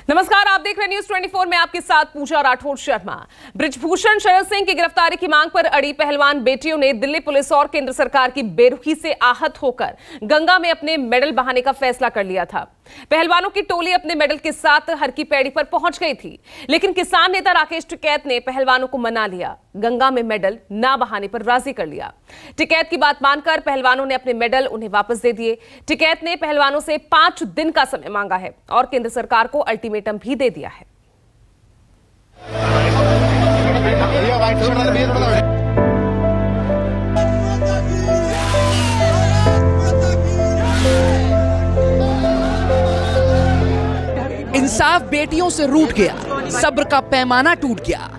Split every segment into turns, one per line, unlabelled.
नमस्कार, आप देख रहे न्यूज 24 में आपके साथ पूजा राठौर शर्मा। बृजभूषण शरण सिंह की गिरफ्तारी की मांग पर अड़ी पहलवान बेटियों ने दिल्ली पुलिस और केंद्र सरकार की बेरुखी से आहत होकर गंगा में अपने मेडल बहाने का फैसला कर लिया था। पहलवानों की टोली अपने मेडल के साथ हर की पैड़ी पर पहुंच गई थी, लेकिन किसान नेता राकेश टिकैत ने पहलवानों को मना लिया। गंगा में मेडल ना बहाने पर राजी कर लिया। टिकैत की बात मानकर पहलवानों ने अपने मेडल उन्हें वापस दे दिए। टिकैत ने पहलवानों से 5 दिन का समय मांगा है और केंद्र सरकार को अल्टीमेटम भी दे दिया है।
इंसाफ बेटियों से रूठ गया, सब्र का पैमाना टूट गया।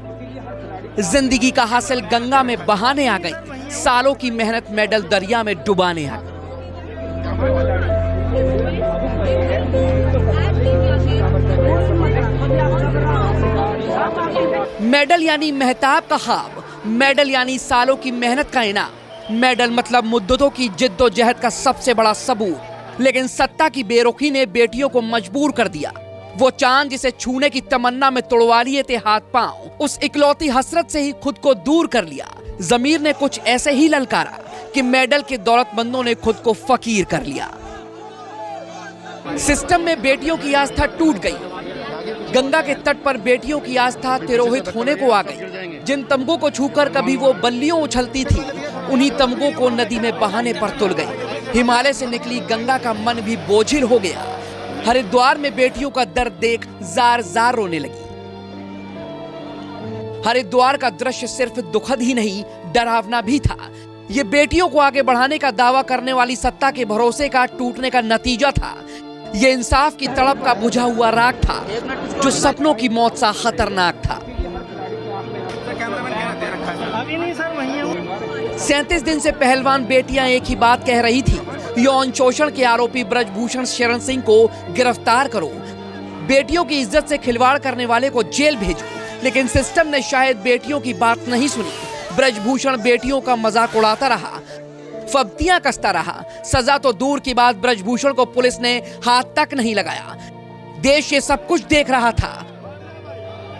जिंदगी का हासिल गंगा में बहाने आ गई, सालों की मेहनत मेडल दरिया में डुबाने आ गई। मेडल यानी मेहताब का ख्वाब, मेडल यानी सालों की मेहनत का इनाम, मेडल मतलब मुद्दतों की जिद्दोजहद का सबसे बड़ा सबूत। लेकिन सत्ता की बेरुखी ने बेटियों को मजबूर कर दिया। वो चांद जिसे छूने की तमन्ना में तोड़वा लिए थे हाथ पांव, उस इकलौती हसरत से ही खुद को दूर कर लिया। जमीर ने कुछ ऐसे ही ललकारा कि मेडल के दौलतमंदों ने खुद को फकीर कर लिया। सिस्टम में बेटियों की आस्था टूट गई। गंगा के तट पर बेटियों की आस्था तिरोहित होने को आ गई। जिन तमगों को छूकर कभी वो बल्लियों उछलती थी, उन्हीं तमगों को नदी में बहाने पर तुल गई। हिमालय से निकली गंगा का मन भी बोझिल हो गया। हरिद्वार में बेटियों का दर्द देख जार जार रोने लगी। हरिद्वार का दृश्य सिर्फ दुखद ही नहीं, डरावना भी था। ये बेटियों को आगे बढ़ाने का दावा करने वाली सत्ता के भरोसे का टूटने का नतीजा था। ये इंसाफ की तड़प का बुझा हुआ राग था, जो सपनों की मौत सा खतरनाक था। 37 दिन से पहलवान बेटियां एक ही बात कह रही थी, यौन शोषण के आरोपी बृजभूषण शरण सिंह को गिरफ्तार करो, बेटियों की इज्जत से खिलवाड़ करने वाले को जेल भेजो। लेकिन सिस्टम ने शायद बेटियों की बात नहीं सुनी। बृजभूषण बेटियों का मजाक उड़ाता रहा, फब्तियां कसता रहा। सजा तो दूर की बात, बृजभूषण को पुलिस ने हाथ तक नहीं लगाया। देश ये सब कुछ देख रहा था।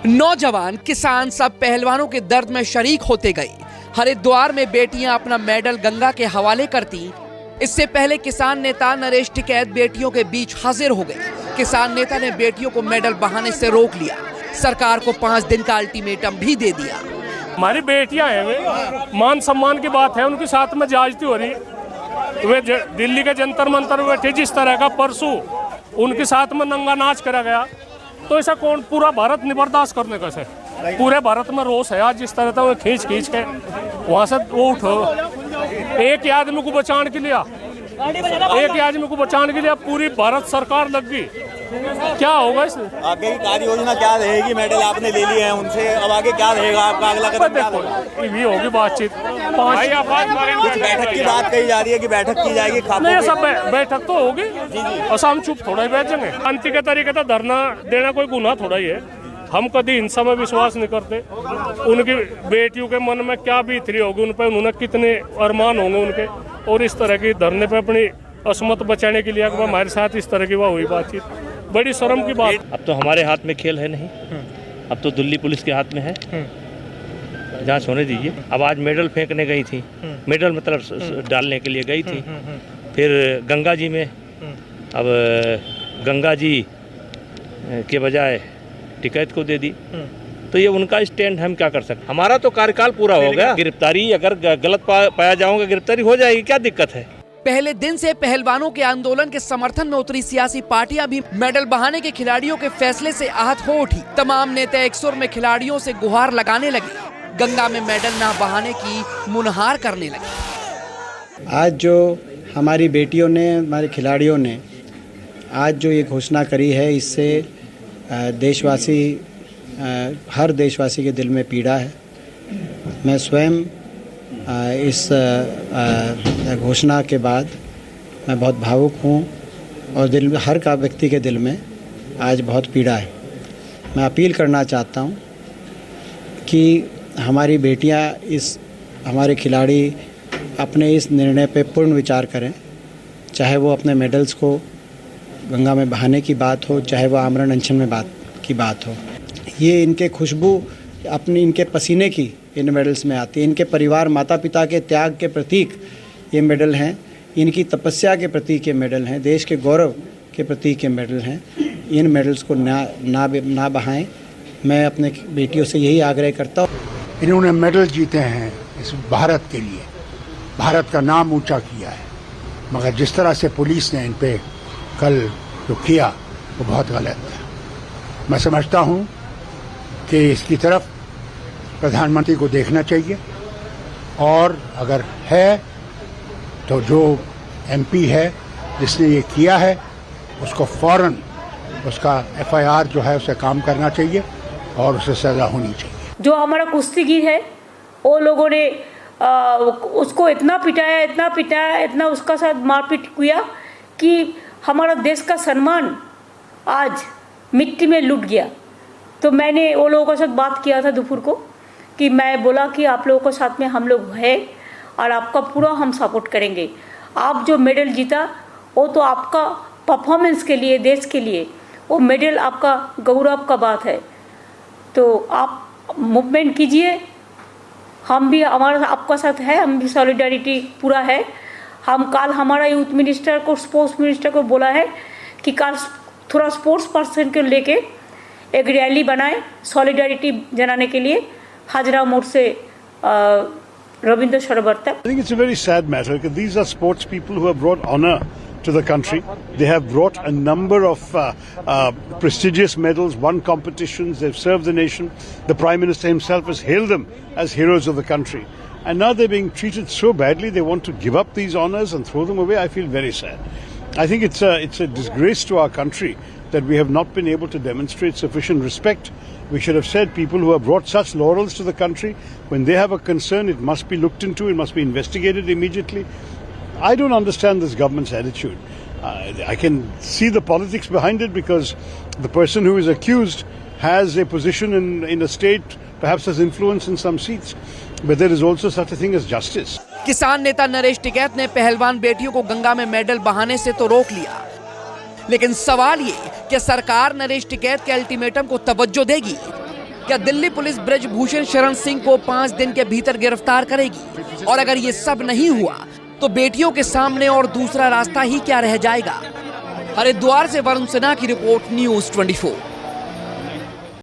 नौजवान, किसान सब पहलवानों के दर्द में शरीक होते गए। हरिद्वार में बेटियां अपना मेडल गंगा के हवाले करती। इससे पहले किसान नेता नरेश टिकैत बेटियों के बीच हाजिर हो गए। किसान नेता ने बेटियों को मेडल बहाने से रोक लिया। सरकार को 5 दिन का अल्टीमेटम भी दे दिया।
हमारी बेटियां हैं, वे मान सम्मान की बात है, उनके साथ में ज्यादती हो रही। वे दिल्ली के जंतर मंतर बैठे, जिस तरह का परसों उनके साथ में नंगा नाच करा गया, तो ऐसा कौन पूरा भारत नहीं बर्दाश्त करने का। पूरे भारत में रोष है आज। जिस तरह था वो खींच के वहां से वो उठो। एक आदमी को बचाने के लिए पूरी भारत सरकार लग गई। क्या होगा इसमें?
आगे की कार्य योजना क्या रहेगी? मेडल आपने ले लिए हैं उनसे, अब आगे क्या रहेगा आपका अगला कदम? क्या रहेगा?
ये होगी बातचीत।
बैठक की बात कही जा रही है कि बैठक की जाएगी।
नहीं, सब बैठक तो होगी और हम चुप थोड़ा ही बैठ जाएंगे। शांति के तरीके से धरना देना कोई गुनाह थोड़ा ही है। हम कभी हिंसा में विश्वास नहीं करते। उनकी बेटियों के मन में क्या बीतरी होगी, उन पर उन्होंने कितने अरमान होंगे उनके, और इस तरह की धरने पे अपनी असमत बचाने के लिए हमारे साथ इस तरह की वह हुई बातचीत, बड़ी शर्म की बात।
अब तो हमारे हाथ में खेल है नहीं, अब तो दिल्ली पुलिस के हाथ में है। जांच होने दीजिए। अब आज मेडल फेंकने गई थी, मेडल मतलब डालने के लिए गई थी, फिर गंगा जी में। अब गंगा जी के बजाय टिकैत को दे दी, तो ये उनका स्टैंड, हम क्या कर सकते। हमारा तो कार्यकाल पूरा हो गया। गिरफ्तारी अगर गलत पाया जाऊंगा, गिरफ्तारी हो जाएगी, क्या दिक्कत है।
पहले दिन से पहलवानों के आंदोलन के समर्थन में उतरी सियासी पार्टियां भी मेडल बहाने के खिलाड़ियों के फैसले से आहत हो उठी। तमाम नेता एक सुर में खिलाड़ियों से गुहार लगाने लगे, गंगा में मेडल ना बहाने की मुनहार करने लगे।
आज जो हमारी बेटियों ने, हमारे खिलाड़ियों ने आज जो ये घोषणा करी है, इससे देशवासी, हर देशवासी के दिल में पीड़ा है। मैं स्वयं इस घोषणा के बाद मैं बहुत भावुक हूँ और दिल में, हर का व्यक्ति के दिल में आज बहुत पीड़ा है। मैं अपील करना चाहता हूँ कि हमारी बेटियाँ, हमारे खिलाड़ी अपने इस निर्णय पे पूर्ण विचार करें, चाहे वो अपने मेडल्स को गंगा में बहाने की बात हो, चाहे वो आमरण अनशन में बात हो, ये इनके खुशबू अपनी इनके पसीने की इन मेडल्स में आती है। इनके परिवार माता पिता के त्याग के प्रतीक ये मेडल हैं, इनकी तपस्या के प्रतीक ये मेडल हैं, देश के गौरव के प्रतीक ये मेडल हैं। इन मेडल्स को ना बहाएं। मैं अपने बेटियों से यही आग्रह करता हूँ।
इन्होंने मेडल जीते हैं इस भारत के लिए, भारत का नाम ऊंचा किया है, मगर जिस तरह से पुलिस ने इन पे कल जो किया वो बहुत गलत है। मैं समझता हूँ कि इसकी तरफ प्रधानमंत्री को देखना चाहिए और अगर है तो जो एमपी है जिसने ये किया है उसको फौरन उसका एफआईआर जो है उसे काम करना चाहिए और उसे सज़ा होनी चाहिए।
जो हमारा कुश्तीगीर है वो लोगों ने उसको इतना पिटाया, इतना उसका साथ मारपीट किया कि हमारा देश का सम्मान आज मिट्टी में लुट गया। तो मैंने वो लोगों के साथ बात किया था दोपहर को कि मैं बोला कि आप लोगों के साथ में हम लोग हैं और आपका पूरा हम सपोर्ट करेंगे। आप जो मेडल जीता वो तो आपका परफॉर्मेंस के लिए, देश के लिए वो मेडल आपका गौरव का बात है। तो आप मूवमेंट कीजिए, हम भी हमारा आपका साथ है, हम भी सॉलिडारिटी पूरा है। हम कल हमारा यूथ मिनिस्टर को, स्पोर्ट्स मिनिस्टर को बोला है कि कल थोड़ा स्पोर्ट्स पर्सन को लेके एक रैली बनाए सॉलिडारिटी जनाने के लिए हाजरा मोड़ से रविंद्र सरोवर तक।
I think it's a very sad matter because these are sports people who have brought honor to the country. They have brought a number of prestigious medals, won competitions, they've served the nation. The Prime Minister himself has hailed them as heroes of the country. And now they're being treated so badly, they want to give up these honors and throw them away. I feel very sad. I think it's a disgrace to our country that we have not been able to demonstrate sufficient respect. We should have said people who have brought such laurels to the country, when they have a concern, it must be looked into, it must be investigated immediately. I don't understand this government's attitude. I can see the politics behind it because the person who is accused has a position in a state, perhaps has influence in some seats. But there is also such a thing as justice.
किसान नेता नरेश टिकैत ने पहलवान बेटियों को गंगा में medal बहाने से तो रोक लिया, लेकिन सवाल ये कि सरकार नरेश टिकैत के अल्टीमेटम को तवज्जो देगी? क्या दिल्ली पुलिस ब्रजभूषण शरण सिंह को 5 दिन के भीतर गिरफ्तार करेगी? और अगर ये सब नहीं हुआ तो बेटियों के सामने और दूसरा रास्ता ही क्या रह जाएगा? हरिद्वार से वरुण सिन्हा की रिपोर्ट, न्यूज़ 24।